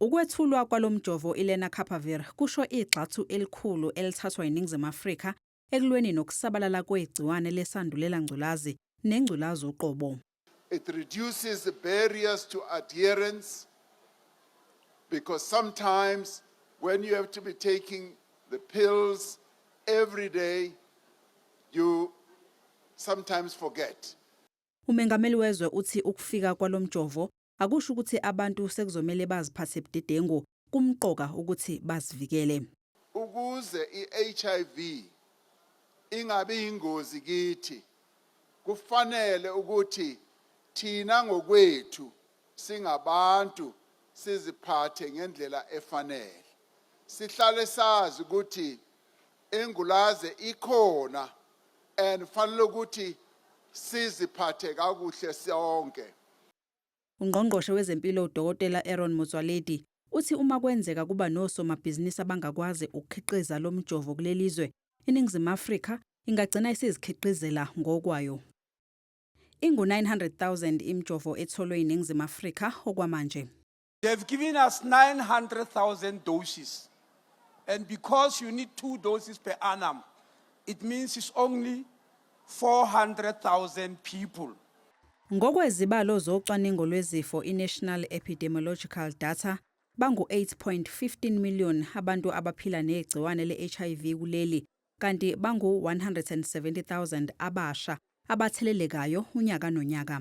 Ukwethulwa kwalomjovo iLenacapavir kusho igxathu elikhulu elithathwa yiNingizimu Afrika ekulweni nokusabalala kwegciwane lesandulela ngculazi nengculazi uqobo. It reduces the barriers to adherence because sometimes when you have to be taking the pills every day, you sometimes forget. Umengameli wezwe uthi ukufika kwalomjovo akusho ukuthi abantu sekuzomela baziphathe budedengu, kumqoka ukuthi bazivikele. Ukuze iHIV ingabe ingozi kithi, kufanele ukuthi thina ngokwethu singabantu siziphathe ngendlela efanele. Sihlale sazi ukuthi ingculazi ikhona and fanele ukuthi siziphathe kakuhle sonke. Ungqongqoshe wezempilo uDokotela Aaron Motsoaledi uthi uma kwenzeka kuba nosomabhizinisi abangakwazi ukukhiqiza lomjovo kulelizwe, iNingizimu Afrika ingagcina isizikhiqizela ngokwayo. Ingu-900,000 imjovo etholwe yiNingizimu Afrika okwamanje. They've given us 900,000 doses. And because you need 2 doses per annum, it means it's only 400,000 people. Ngokwezibalo zocwaningo lwezifo iNational Epidemiological Data, bangu-8.15 million abantu abaphila negciwane le-HIV kuleli, kanti bangu-170,000 abasha abathelelekayo unyaka nonyaka.